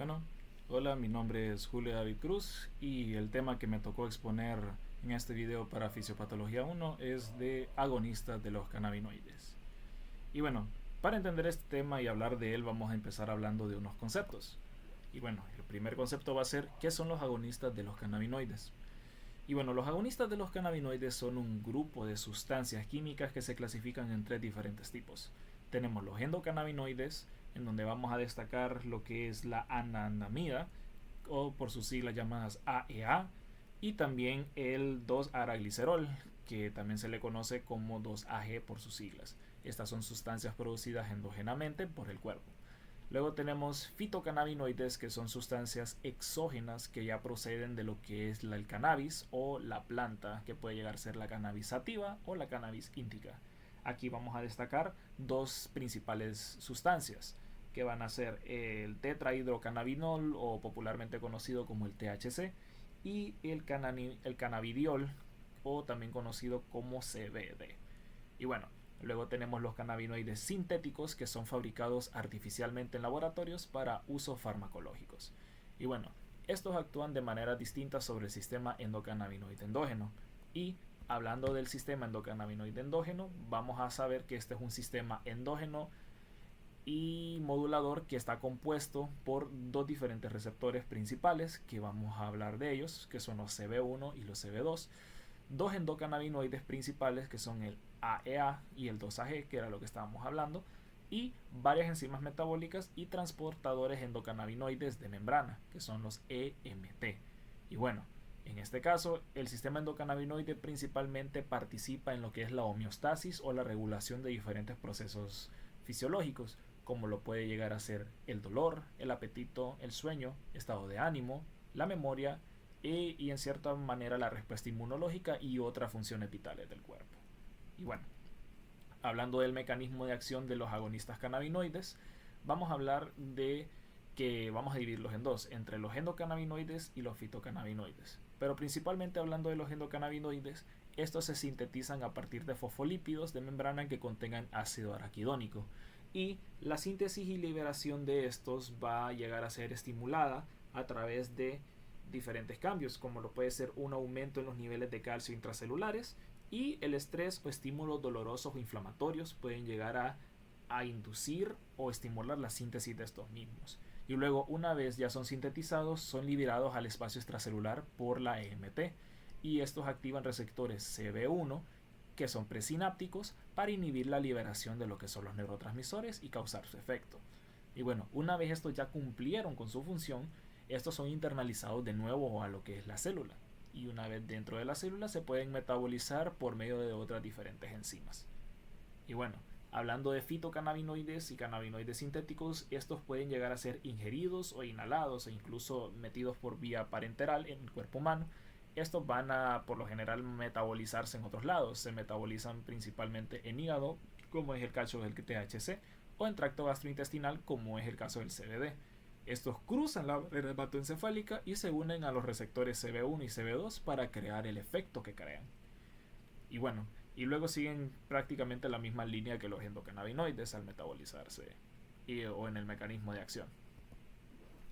Bueno, hola, mi nombre es Julio David Cruz y el tema que me tocó exponer en este video para Fisiopatología 1 es de agonistas de los cannabinoides. Y bueno, para entender este tema y hablar de él vamos a empezar hablando de unos conceptos. Y bueno, el primer concepto va a ser ¿qué son los agonistas de los cannabinoides? Y bueno, los agonistas de los cannabinoides son un grupo de sustancias químicas que se clasifican en tres diferentes tipos. Tenemos los endocannabinoides, en donde vamos a destacar lo que es la anandamida, o por sus siglas llamadas AEA, y también el 2-araglicerol, que también se le conoce como 2-AG por sus siglas. Estas son sustancias producidas endógenamente por el cuerpo. Luego tenemos fitocannabinoides, que son sustancias exógenas que ya proceden de lo que es el cannabis o la planta, que puede llegar a ser la cannabis sativa o la cannabis indica. Aquí vamos a destacar dos principales sustancias, que van a ser el tetrahidrocannabinol, o popularmente conocido como el THC, y el cannabidiol, o también conocido como CBD. Y bueno, luego tenemos los cannabinoides sintéticos, que son fabricados artificialmente en laboratorios para usos farmacológicos. Y bueno, estos actúan de manera distinta sobre el sistema endocannabinoide endógeno. Y hablando del sistema endocannabinoide endógeno, vamos a saber que este es un sistema endógeno y modulador que está compuesto por dos diferentes receptores principales, que vamos a hablar de ellos, que son los CB1 y los CB2, dos endocannabinoides principales, que son el AEA y el 2-AG, que era lo que estábamos hablando, y varias enzimas metabólicas y transportadores endocannabinoides de membrana, que son los EMT. Y bueno, en este caso, el sistema endocannabinoide principalmente participa en lo que es la homeostasis o la regulación de diferentes procesos fisiológicos, como lo puede llegar a ser el dolor, el apetito, el sueño, estado de ánimo, la memoria y en cierta manera la respuesta inmunológica y otras funciones vitales del cuerpo. Y bueno, hablando del mecanismo de acción de los agonistas cannabinoides, vamos a hablar de que vamos a dividirlos en dos, entre los endocannabinoides y los fitocannabinoides. Pero principalmente hablando de los endocannabinoides, estos se sintetizan a partir de fosfolípidos de membrana que contengan ácido araquidónico. Y la síntesis y liberación de estos va a llegar a ser estimulada a través de diferentes cambios, como lo puede ser un aumento en los niveles de calcio intracelulares, y el estrés o estímulos dolorosos o inflamatorios pueden llegar a inducir o estimular la síntesis de estos mismos. Y luego, una vez ya son sintetizados, son liberados al espacio extracelular por la EMT. Y estos activan receptores CB1, que son presinápticos, para inhibir la liberación de lo que son los neurotransmisores y causar su efecto. Y bueno, una vez estos ya cumplieron con su función, estos son internalizados de nuevo a lo que es la célula. Y una vez dentro de la célula se pueden metabolizar por medio de otras diferentes enzimas. Y bueno, hablando de fitocannabinoides y cannabinoides sintéticos, estos pueden llegar a ser ingeridos o inhalados e incluso metidos por vía parenteral en el cuerpo humano. Estos van a, por lo general, metabolizarse en otros lados. Se metabolizan principalmente en hígado, como es el caso del THC, o en tracto gastrointestinal, como es el caso del CBD. Estos cruzan la barrera hematoencefálica y se unen a los receptores CB1 y CB2 para crear el efecto que crean. Y bueno, y luego siguen prácticamente la misma línea que los endocannabinoides al metabolizarse o en el mecanismo de acción.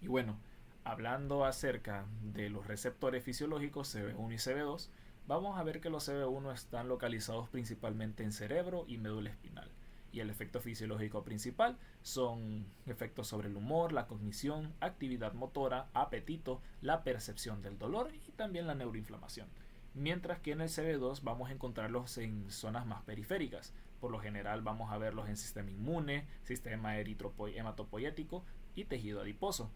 Y bueno, hablando acerca de los receptores fisiológicos CB1 y CB2, vamos a ver que los CB1 están localizados principalmente en cerebro y médula espinal. Y el efecto fisiológico principal son efectos sobre el humor, la cognición, actividad motora, apetito, la percepción del dolor y también la neuroinflamación. Mientras que en el CB2 vamos a encontrarlos en zonas más periféricas. Por lo general vamos a verlos en sistema inmune, sistema hematopoyético y tejido adiposo.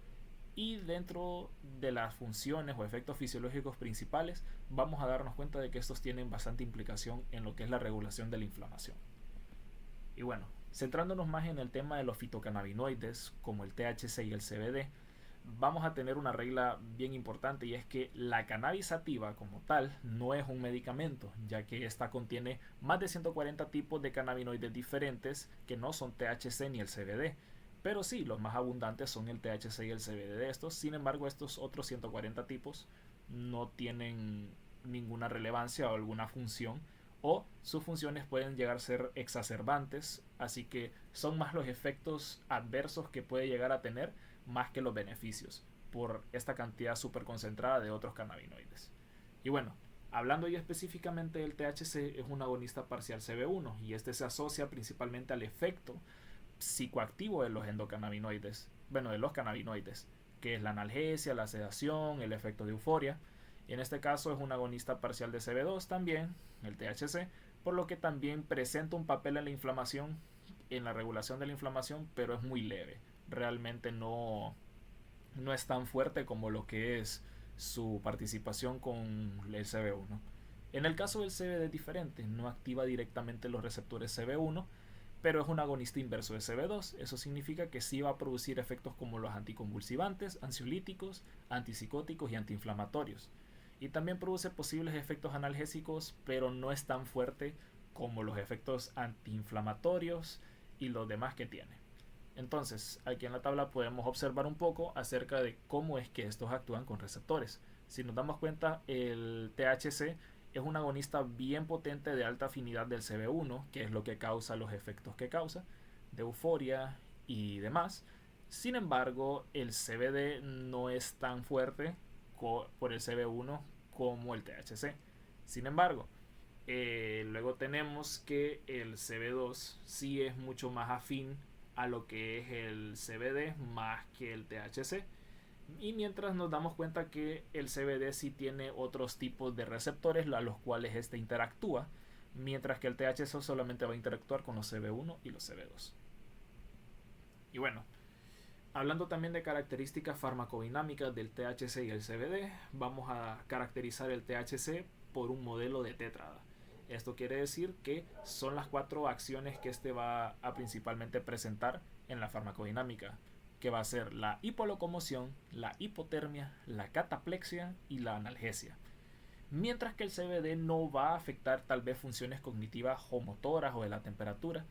Y dentro de las funciones o efectos fisiológicos principales vamos a darnos cuenta de que estos tienen bastante implicación en lo que es la regulación de la inflamación. Y bueno, centrándonos más en el tema de los fitocannabinoides como el THC y el CBD, vamos a tener una regla bien importante, y es que la cannabis sativa como tal no es un medicamento, ya que esta contiene más de 140 tipos de cannabinoides diferentes que no son THC ni el CBD. Pero sí, los más abundantes son el THC y el CBD de estos. Sin embargo, estos otros 140 tipos no tienen ninguna relevancia o alguna función o sus funciones pueden llegar a ser exacerbantes, así que son más los efectos adversos que puede llegar a tener más que los beneficios por esta cantidad súper concentrada de otros cannabinoides. Y bueno, hablando ya específicamente del THC, es un agonista parcial CB1 y este se asocia principalmente al efecto psicoactivo de los endocannabinoides, bueno, de los cannabinoides, que es la analgesia, la sedación, el efecto de euforia. Y en este caso es un agonista parcial de CB2 también, el THC, por lo que también presenta un papel en la inflamación, en la regulación de la inflamación, pero es muy leve. Realmente no es tan fuerte como lo que es su participación con el CB1. En el caso del CBD es diferente, no activa directamente los receptores CB1, pero es un agonista inverso de CB2. Eso significa que sí va a producir efectos como los anticonvulsivantes, ansiolíticos, antipsicóticos y antiinflamatorios. Y también produce posibles efectos analgésicos, pero no es tan fuerte como los efectos antiinflamatorios y los demás que tiene. Entonces, aquí en la tabla podemos observar un poco acerca de cómo es que estos actúan con receptores. Si nos damos cuenta, el THC es un agonista bien potente de alta afinidad del CB1, que es lo que causa los efectos que causa, de euforia y demás. Sin embargo, el CBD no es tan fuerte por el CB1 como el THC. Sin embargo, luego tenemos que el CB2 sí es mucho más afín a lo que es el CBD más que el THC. Y mientras nos damos cuenta que el CBD sí tiene otros tipos de receptores a los cuales este interactúa, mientras que el THC solamente va a interactuar con los CB1 y los CB2. Y bueno, hablando también de características farmacodinámicas del THC y el CBD, vamos a caracterizar el THC por un modelo de tétrada. Esto quiere decir que son las 4 acciones que este va a principalmente presentar en la farmacodinámica, que va a ser la hipolocomoción, la hipotermia, la cataplexia y la analgesia. Mientras que el CBD no va a afectar tal vez funciones cognitivas o motoras o de la temperatura,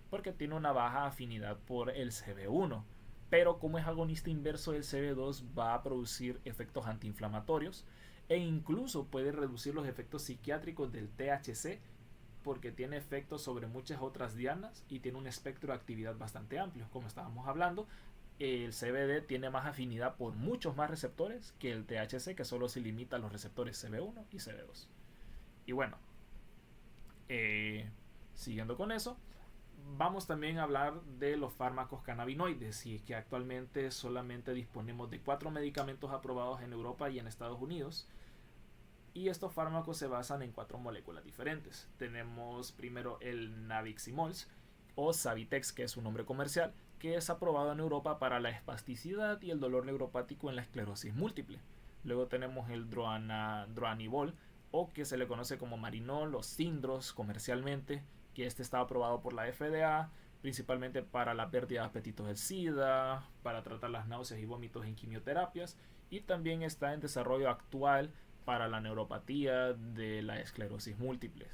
porque tiene una baja afinidad por el CB1. Pero como es agonista inverso del CB2, va a producir efectos antiinflamatorios e incluso puede reducir los efectos psiquiátricos del THC porque tiene efectos sobre muchas otras dianas y tiene un espectro de actividad bastante amplio. Como estábamos hablando, el CBD tiene más afinidad por muchos más receptores que el THC, que solo se limita a los receptores CB1 y CB2. Y bueno, siguiendo con eso, vamos también a hablar de los fármacos cannabinoides, y que actualmente solamente disponemos de 4 medicamentos aprobados en Europa y en Estados Unidos. Y estos fármacos se basan en 4 moléculas diferentes. Tenemos primero el Nabiximols o Savitex, que es su nombre comercial, que es aprobado en Europa para la espasticidad y el dolor neuropático en la esclerosis múltiple. Luego tenemos el Droanibol, o que se le conoce como Marinol o Sindros comercialmente, que este está aprobado por la FDA, principalmente para la pérdida de apetitos del SIDA, para tratar las náuseas y vómitos en quimioterapias, y también está en desarrollo actual para la neuropatía de la esclerosis múltiple.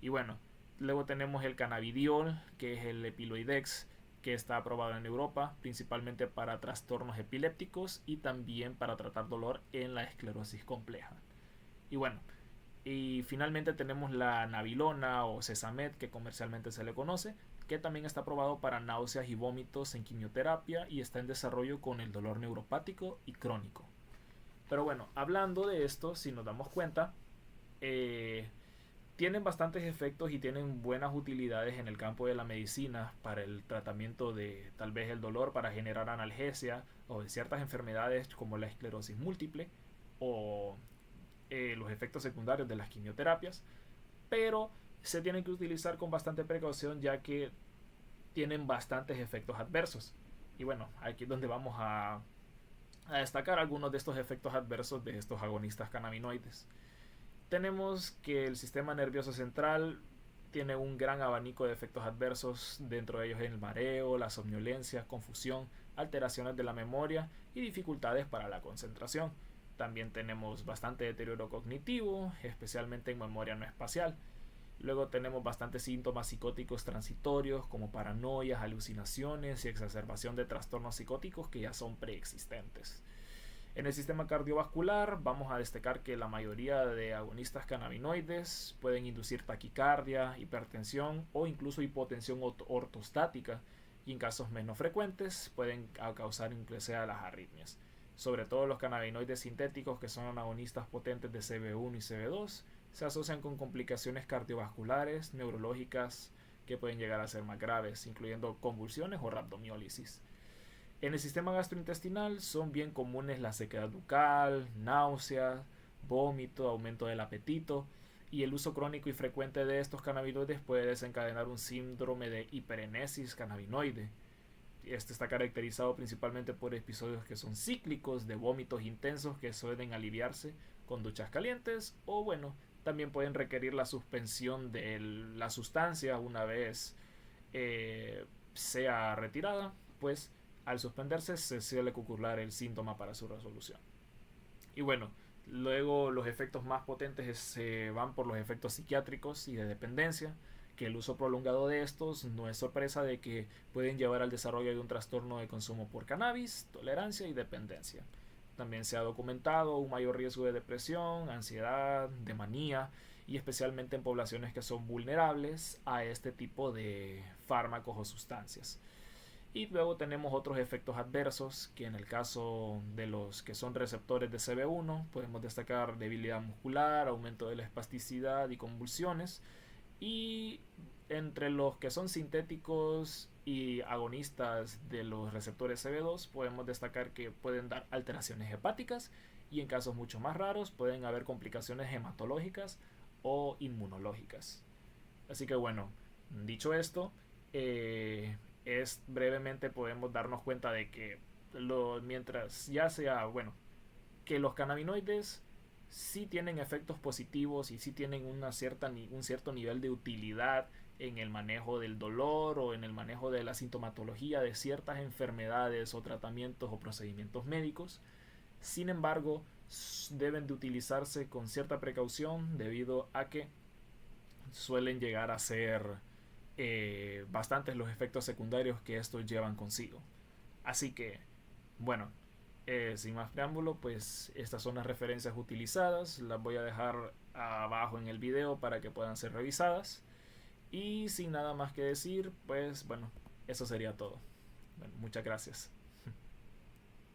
Y bueno, luego tenemos el cannabidiol, que es el Epiloidex, que está aprobado en Europa, principalmente para trastornos epilépticos y también para tratar dolor en la esclerosis compleja. Y bueno, y finalmente tenemos la Nabilona o Sesamet, que comercialmente se le conoce, que también está aprobado para náuseas y vómitos en quimioterapia y está en desarrollo con el dolor neuropático y crónico. Pero bueno, hablando de esto, si nos damos cuenta, tienen bastantes efectos y tienen buenas utilidades en el campo de la medicina para el tratamiento de tal vez el dolor, para generar analgesia o de ciertas enfermedades como la esclerosis múltiple o los efectos secundarios de las quimioterapias, pero se tienen que utilizar con bastante precaución ya que tienen bastantes efectos adversos. Y bueno, aquí es donde vamos a destacar algunos de estos efectos adversos de estos agonistas cannabinoides. Tenemos que el sistema nervioso central tiene un gran abanico de efectos adversos, dentro de ellos el mareo, la somnolencia, confusión, alteraciones de la memoria y dificultades para la concentración. También tenemos bastante deterioro cognitivo, especialmente en memoria no espacial. Luego tenemos bastantes síntomas psicóticos transitorios como paranoias, alucinaciones y exacerbación de trastornos psicóticos que ya son preexistentes. En el sistema cardiovascular vamos a destacar que la mayoría de agonistas cannabinoides pueden inducir taquicardia, hipertensión o incluso hipotensión ortostática, y en casos menos frecuentes pueden causar incluso las arritmias. Sobre todo los cannabinoides sintéticos, que son agonistas potentes de CB1 y CB2, se asocian con complicaciones cardiovasculares, neurológicas, que pueden llegar a ser más graves, incluyendo convulsiones o rhabdomiólisis. En el sistema gastrointestinal son bien comunes la sequedad bucal, náuseas, vómito, aumento del apetito, y el uso crónico y frecuente de estos cannabinoides puede desencadenar un síndrome de hiperenesis cannabinoide. Este está caracterizado principalmente por episodios que son cíclicos de vómitos intensos que suelen aliviarse con duchas calientes, o bueno, también pueden requerir la suspensión de la sustancia una vez sea retirada, pues al suspenderse se suele calcular el síntoma para su resolución. Y bueno, luego los efectos más potentes se van por los efectos psiquiátricos y de dependencia, que el uso prolongado de estos no es sorpresa de que pueden llevar al desarrollo de un trastorno de consumo por cannabis, tolerancia y dependencia. También se ha documentado un mayor riesgo de depresión, ansiedad, de manía, y especialmente en poblaciones que son vulnerables a este tipo de fármacos o sustancias. Y luego tenemos otros efectos adversos, que en el caso de los que son receptores de CB1 podemos destacar debilidad muscular, aumento de la espasticidad y convulsiones. Y entre los que son sintéticos y agonistas de los receptores CB2 podemos destacar que pueden dar alteraciones hepáticas, y en casos mucho más raros pueden haber complicaciones hematológicas o inmunológicas. Así que bueno, dicho esto, es brevemente podemos darnos cuenta de que mientras ya sea, bueno, que los cannabinoides sí tienen efectos positivos y sí tienen un cierto nivel de utilidad en el manejo del dolor o en el manejo de la sintomatología de ciertas enfermedades o tratamientos o procedimientos médicos. Sin embargo, deben de utilizarse con cierta precaución, debido a que suelen llegar a ser bastantes los efectos secundarios que estos llevan consigo. Así que, bueno, sin más preámbulo, pues estas son las referencias utilizadas. Las voy a dejar abajo en el video para que puedan ser revisadas. Y sin nada más que decir, pues bueno, eso sería todo. Bueno, muchas gracias.